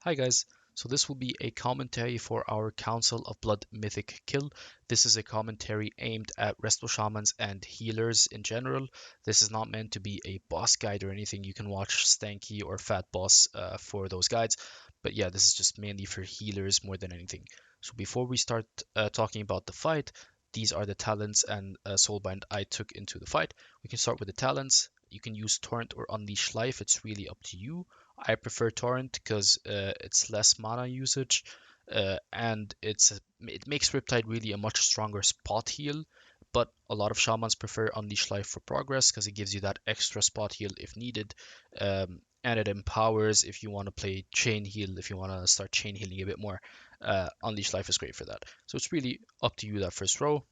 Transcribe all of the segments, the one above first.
Hi guys, so this will be a commentary for our Council of Blood Mythic Kill. This is a commentary aimed at Restful Shamans and healers in general. This is not meant to be a boss guide or anything. You can watch Stanky or Fat Boss for those guides. But yeah, this is just mainly for healers more than anything. So before we start talking about the fight, these are the talents and soulbind I took into the fight. We can start with the talents. You can use Torrent or Unleash Life. It's really up to you. I prefer Torrent because it's less mana usage, and it makes Riptide really a much stronger spot heal. But a lot of shamans prefer Unleash Life for progress because it gives you that extra spot heal if needed, and it empowers if you want to play chain heal, if you want to start chain healing a bit more. Unleash Life is great for that. So it's really up to you that first row,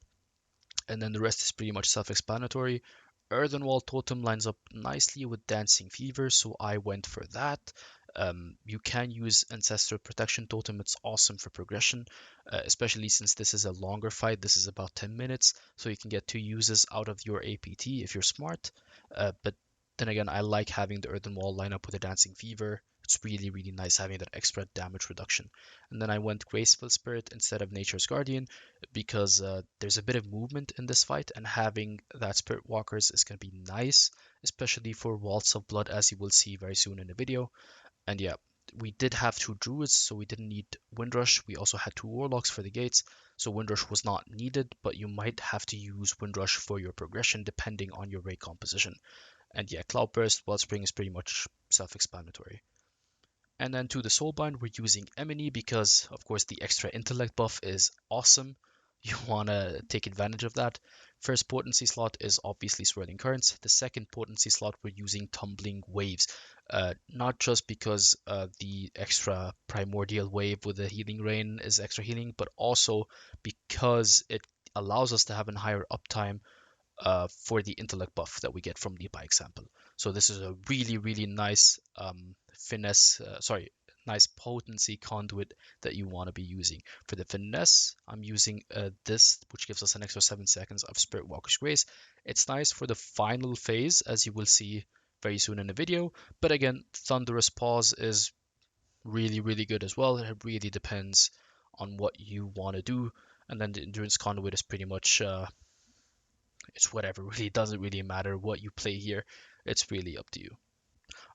and then the rest is pretty much self-explanatory. Earthenwall Totem lines up nicely with Dancing Fever, so I went for that. You can use Ancestral Protection Totem, it's awesome for progression, especially since this is a longer fight. This is about 10 minutes, so you can get 2 uses out of your APT if you're smart. But then again, I like having the Earthenwall line up with a Dancing Fever. It's really, really nice having that extra damage reduction. And then I went Graceful Spirit instead of Nature's Guardian because there's a bit of movement in this fight, and having that Spirit Walkers is going to be nice, especially for Waltz of Blood, as you will see very soon in the video. And yeah, we did have 2 Druids, so we didn't need Windrush. We also had 2 Warlocks for the gates, so Windrush was not needed, but you might have to use Windrush for your progression depending on your raid composition. And yeah, Cloudburst, Wellspring is pretty much self-explanatory. And then to the Soulbind, we're using Emily because, of course, the extra intellect buff is awesome. You want to take advantage of that. First potency slot is obviously Swirling Currents. The second potency slot, we're using Tumbling Waves. Not just because the extra Primordial Wave with the Healing Rain is extra healing, but also because it allows us to have a higher uptime for the intellect buff that we get from the by example. So this is a really, really nice nice potency conduit that you want to be using. For the finesse, I'm using this, which gives us an extra 7 seconds of Spirit Walker's Grace. It's nice for the final phase, as you will see very soon in the video. But again, Thunderous Pause is really, really good as well. It really depends on what you want to do. And then the Endurance Conduit is pretty much it's whatever. Really doesn't really matter what you play here. It's really up to you.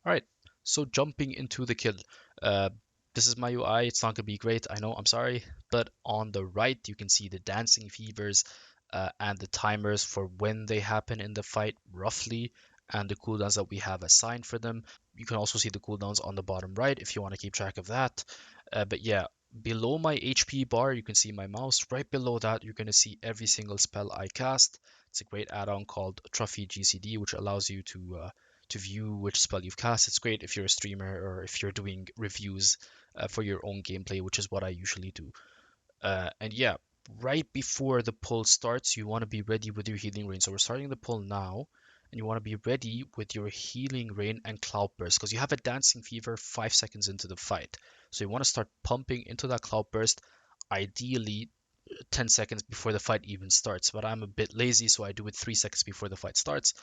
All right. So jumping into the kill. Uh, this is my UI. It's not gonna be great. I know. I'm sorry. But on the right, you can see the dancing fevers and the timers for when they happen in the fight, roughly, and the cooldowns that we have assigned for them. You can also see the cooldowns on the bottom right if you want to keep track of that. But yeah, below my HP bar, you can see my mouse. Right below that, you're going to see every single spell I cast. It's a great add-on called Trophy GCD, which allows you to view which spell you've cast. It's great if you're a streamer or if you're doing reviews for your own gameplay, which is what I usually do. And yeah, right before the pull starts, you want to be ready with your healing rain. So we're starting the pull now, and you want to be ready with your healing rain and cloudburst because you have a dancing fever 5 seconds into the fight. So you want to start pumping into that cloudburst, ideally 10 seconds before the fight even starts. But I'm a bit lazy, so I do it 3 seconds before the fight starts.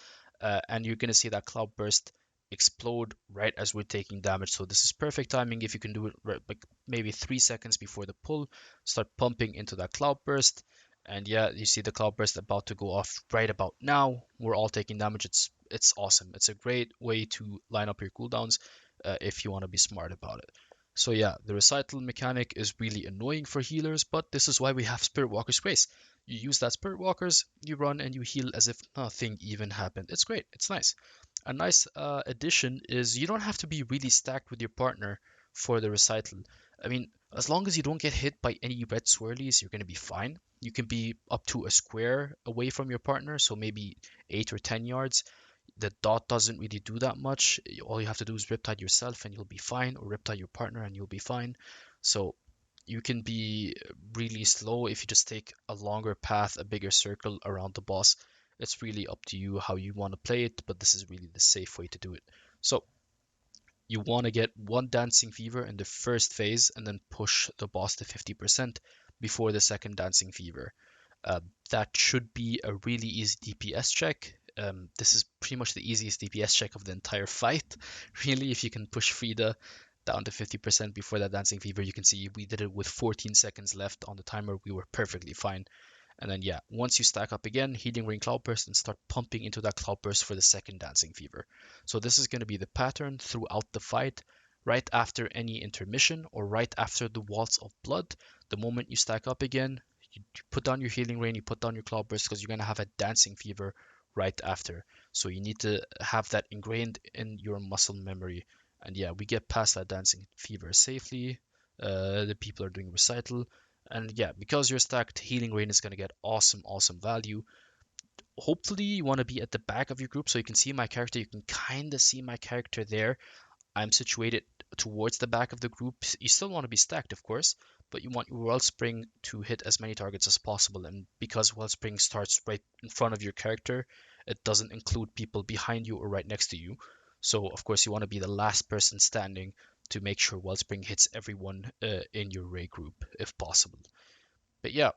And you're going to see that cloudburst explode right as we're taking damage. So this is perfect timing if you can do it right, like maybe 3 seconds before the pull. Start pumping into that cloudburst. And yeah, you see the cloudburst about to go off right about now. We're all taking damage. It's awesome. It's a great way to line up your cooldowns if you want to be smart about it. So yeah, the recital mechanic is really annoying for healers, but this is why we have Spirit Walker's Grace. You use that Spirit Walkers, you run and you heal as if nothing even happened. It's great. It's nice. A nice addition is you don't have to be really stacked with your partner for the recital. I mean, as long as you don't get hit by any red swirlies, you're going to be fine. You can be up to a square away from your partner, so maybe 8 or 10 yards. The dot doesn't really do that much. All you have to do is Riptide yourself and you'll be fine, or Riptide your partner and you'll be fine. So you can be really slow if you just take a longer path, a bigger circle around the boss. It's really up to you how you want to play it, but this is really the safe way to do it. So you want to get 1 Dancing Fever in the first phase and then push the boss to 50% before the second Dancing Fever. Uh, that should be a really easy DPS check. This is pretty much the easiest DPS check of the entire fight. Really, if you can push Frida down to 50% before that Dancing Fever. You can see we did it with 14 seconds left on the timer. We were perfectly fine. And then yeah, once you stack up again, Healing Rain Cloudburst, and start pumping into that Cloudburst for the second Dancing Fever. So this is going to be the pattern throughout the fight. Right after any intermission or right after the Waltz of Blood, the moment you stack up again, you put down your Healing Rain, you put down your Cloudburst because you're going to have a Dancing Fever right after. So you need to have that ingrained in your muscle memory. And yeah, we get past that Dancing Fever safely. The people are doing recital. And yeah, because you're stacked, Healing Rain is going to get awesome, awesome value. Hopefully, you want to be at the back of your group so you can see my character. You can kind of see my character there. I'm situated towards the back of the group. You still want to be stacked, of course, but you want your Wellspring to hit as many targets as possible. And because Wellspring starts right in front of your character, it doesn't include people behind you or right next to you. So, of course, you want to be the last person standing to make sure Wellspring hits everyone in your Ray group if possible. But yeah,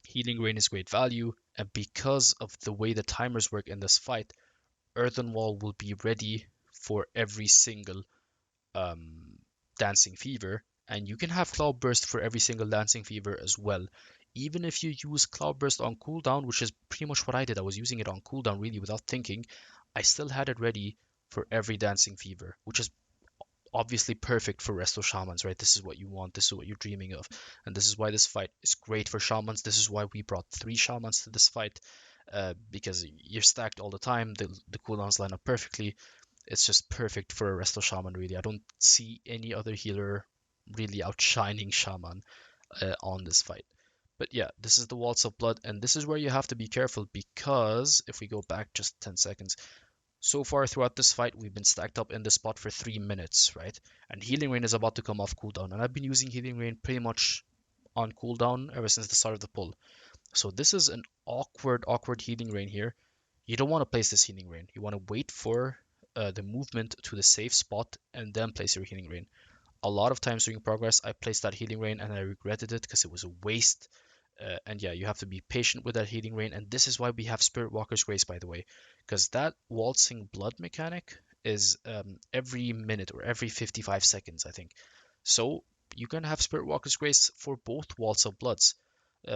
Healing Rain is great value, and because of the way the timers work in this fight, Earthen Wall will be ready for every single um, Dancing Fever, and you can have Cloudburst for every single Dancing Fever as well. Even if you use Cloudburst on cooldown, which is pretty much what I did, I was using it on cooldown really without thinking, I still had it ready for every Dancing Fever, which is obviously perfect for Resto Shamans, right? This is what you want, this is what you're dreaming of, and this is why this fight is great for Shamans. This is why we brought 3 Shamans to this fight, because you're stacked all the time, the cooldowns line up perfectly. It's just perfect for a Resto Shaman, really. I don't see any other healer really outshining Shaman on this fight. But yeah, this is the Waltz of Blood, and this is where you have to be careful because if we go back just 10 seconds, so far throughout this fight, we've been stacked up in this spot for 3 minutes, right? And Healing Rain is about to come off cooldown, and I've been using Healing Rain pretty much on cooldown ever since the start of the pull. So this is an awkward Healing Rain here. You don't want to place this Healing Rain. You want to wait for the movement to the safe spot and then place your Healing Rain. A lot of times during progress, I placed that Healing Rain and I regretted it because it was a waste. And yeah, you have to be patient with that Healing Rain. And this is why we have Spirit Walker's Grace, by the way, because that waltzing blood mechanic is every minute or every 55 seconds, I think. So you can have Spirit Walker's Grace for both Waltz of Bloods.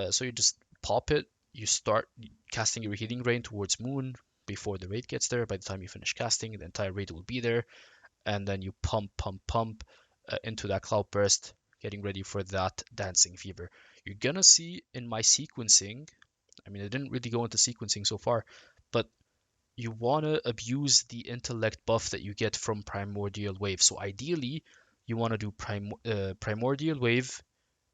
So you just pop it, you start casting your Healing Rain towards Moon before the raid gets there. By the time you finish casting, the entire raid will be there. And then you pump into that Cloudburst, getting ready for that Dancing Fever. You're gonna see in my sequencing, I mean, I didn't really go into sequencing so far, but you want to abuse the intellect buff that you get from Primordial Wave. So ideally, you want to do Primordial Wave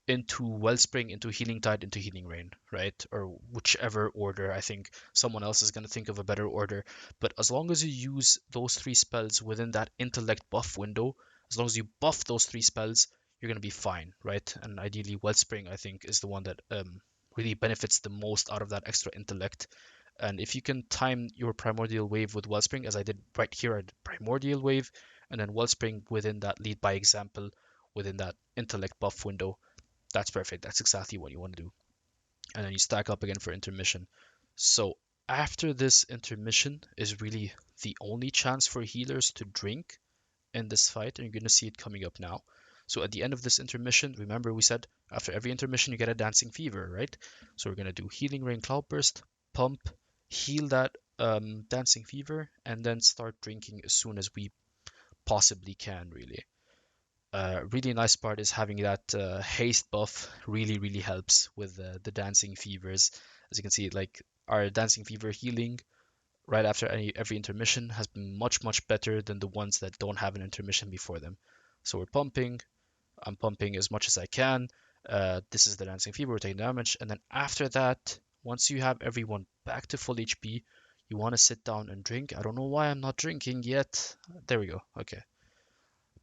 into Wellspring, into Healing Tide, into Healing Rain, right? Or whichever order. I think someone else is going to think of a better order. But as long as you use those 3 spells within that intellect buff window, as long as you buff those 3 spells, you're going to be fine, right? And ideally, Wellspring, I think, is the one that really benefits the most out of that extra intellect. And if you can time your Primordial Wave with Wellspring, as I did right here, I did Primordial Wave, and then Wellspring within that Lead by Example, within that intellect buff window, that's perfect. That's exactly what you want to do. And then you stack up again for intermission. So after this intermission is really the only chance for healers to drink in this fight, and you're going to see it coming up now. So at the end of this intermission, remember we said after every intermission you get a Dancing Fever, right? So we're going to do Healing Rain Cloudburst, pump, heal that Dancing Fever, and then start drinking as soon as we possibly can, really. Really nice part is having that haste buff really helps with the dancing fevers. As you can see, like our dancing fever healing right after every intermission has been much better than the ones that don't have an intermission before them. So we're pumping. I'm pumping as much as I can. This is the dancing fever. We're taking damage, and then after that, once you have everyone back to full HP, you want to sit down and drink. I don't know why I'm not drinking yet. There we go. Okay.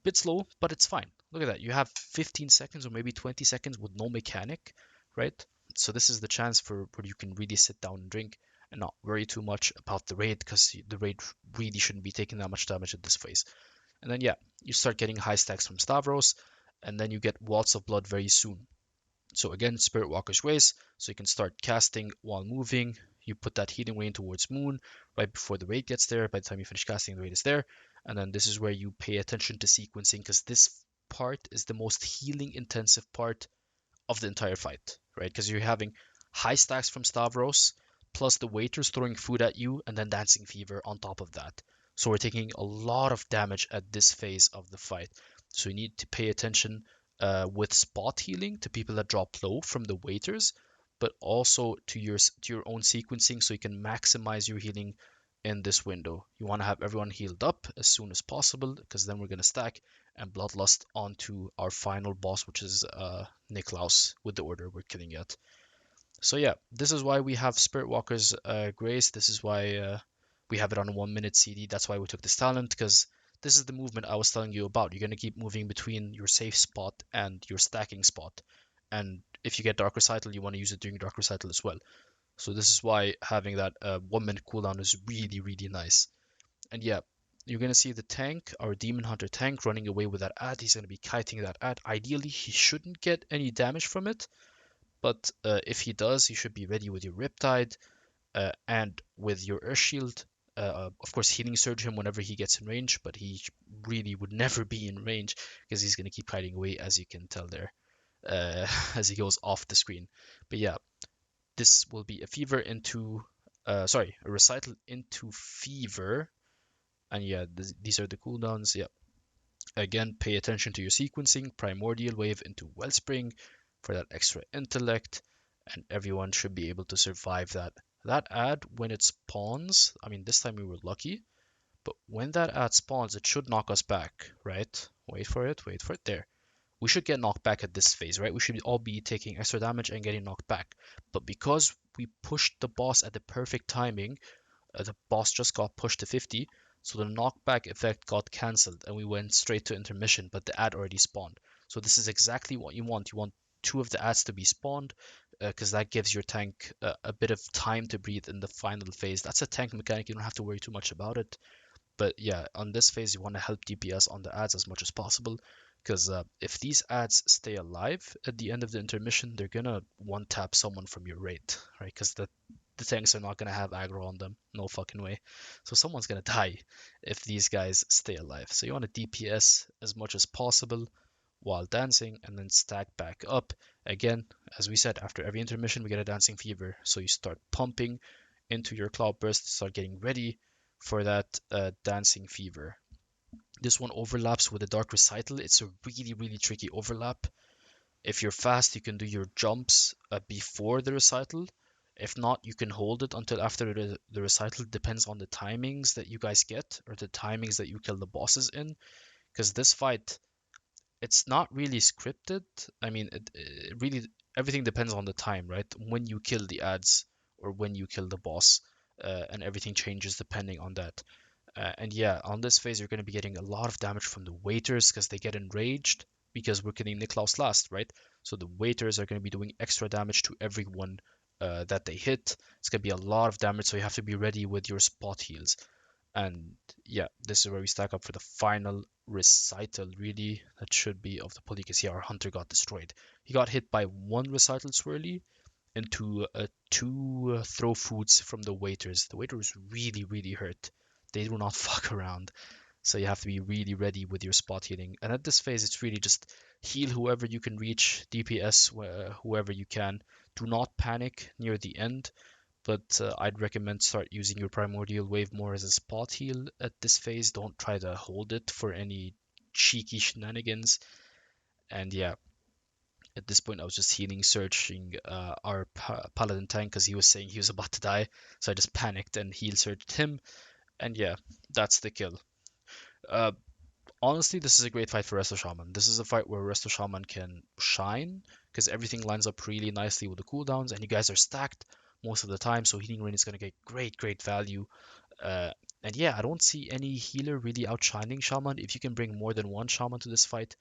Bit slow, but it's fine. Look at that. You have 15 seconds or maybe 20 seconds with no mechanic, right? So this is the chance for where you can really sit down and drink and not worry too much about the raid because the raid really shouldn't be taking that much damage at this phase. And then yeah, you start getting high stacks from Stavros, and then you get Waltz of Blood very soon. So again, Spirit Walker's Grace, so you can start casting while moving. You put that Healing Rain towards Moon right before the raid gets there. By the time you finish casting, the raid is there. And then this is where you pay attention to sequencing, because this part is the most healing intensive part of the entire fight, right? Because you're having high stacks from Stavros, plus the waiters throwing food at you, and then Dancing Fever on top of that. So we're taking a lot of damage at this phase of the fight. So you need to pay attention with spot healing to people that drop low from the waiters, but also to your own sequencing, so you can maximize your healing in this window. You want to have everyone healed up as soon as possible, because then we're going to stack and Bloodlust onto our final boss, which is Niklaus with the order we're killing at. So yeah, this is why we have Spirit Walker's Grace. This is why we have it on a 1 minute CD. That's why we took this talent, because this is the movement I was telling you about. You're going to keep moving between your safe spot and your stacking spot. And if you get Dark Recital, you want to use it during Dark Recital as well. So this is why having that 1 minute cooldown is really, really nice. And yeah, you're going to see the tank, our Demon Hunter tank, running away with that ad. He's going to be kiting that ad. Ideally, he shouldn't get any damage from it, but if he does, you should be ready with your Riptide and with your Earth Shield. Of course, Healing Surge him whenever he gets in range, but he really would never be in range because he's going to keep kiting away, as you can tell there, as he goes off the screen. But yeah, this will be a Fever into, sorry, a Recital into Fever. And yeah, these are the cooldowns. Yeah. Again, pay attention to your sequencing. Primordial Wave into Wellspring for that extra intellect. And everyone should be able to survive that. That ad, when it spawns, I mean, this time we were lucky, but when that ad spawns, it should knock us back, right? Wait for it, wait for it. There. We should get knocked back at this phase, right? We should all be taking extra damage and getting knocked back. But because we pushed the boss at the perfect timing, the boss just got pushed to 50, so the knockback effect got cancelled and we went straight to intermission, but the ad already spawned. So this is exactly what you want. You want two of the ads to be spawned, because that gives your tank a bit of time to breathe in the final phase. That's a tank mechanic, you don't have to worry too much about it. But yeah, on this phase, you want to help DPS on the ads as much as possible, because if these ads stay alive at the end of the intermission, they're gonna one tap someone from your raid, right? Because the tanks are not gonna have aggro on them, no fucking way. So someone's gonna die if these guys stay alive. So you want to DPS as much as possible while dancing, and then stack back up. Again, as we said, after every intermission, we get a Dancing Fever. So you start pumping into your Cloud Burst, start getting ready for that Dancing Fever. This one overlaps with a Dark Recital. It's a really, really tricky overlap. If you're fast, you can do your jumps before the recital. If not, you can hold it until after the recital. Depends on the timings that you guys get, or the timings that you kill the bosses in. Because this fight, it's not really scripted. I mean, it really, everything depends on the time, right? When you kill the ads or when you kill the boss, and everything changes depending on that. And yeah, on this phase, you're going to be getting a lot of damage from the waiters because they get enraged because we're killing Niklaus last, right? So the waiters are going to be doing extra damage to everyone that they hit. It's going to be a lot of damage, so you have to be ready with your spot heals. And yeah, this is where we stack up for the final recital, really. That should be of the pulley, because yeah, our hunter got destroyed. He got hit by one recital swirly into two throw foods from the waiters. The waiter was really, really hurt. They do not fuck around. So you have to be really ready with your spot healing. And at this phase, it's really just heal whoever you can reach, DPS whoever you can. Do not panic near the end, but I'd recommend start using your Primordial Wave more as a spot heal at this phase. Don't try to hold it for any cheeky shenanigans. And yeah, at this point, I was just healing, searching our paladin tank because he was saying he was about to die. So I just panicked and heal searched him. And yeah, that's the kill. Uh, Honestly, this is a great fight for Resto Shaman. This is a fight where Resto Shaman can shine because everything lines up really nicely with the cooldowns, and you guys are stacked most of the time. So healing rain is going to get great, great value. Uh, and yeah, I don't see any healer really outshining Shaman. If you can bring more than one Shaman to this fight,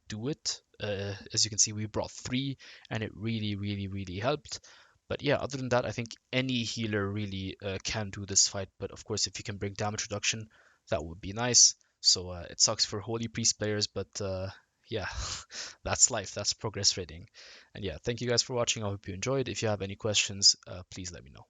do it. As you can see, we brought three, and it really, really, really helped. But yeah, other than that, I think any healer really can do this fight. But of course, if you can bring damage reduction, that would be nice. So it sucks for Holy Priest players, but yeah, that's life. That's progress rating. And yeah, thank you guys for watching. I hope you enjoyed. If you have any questions, please let me know.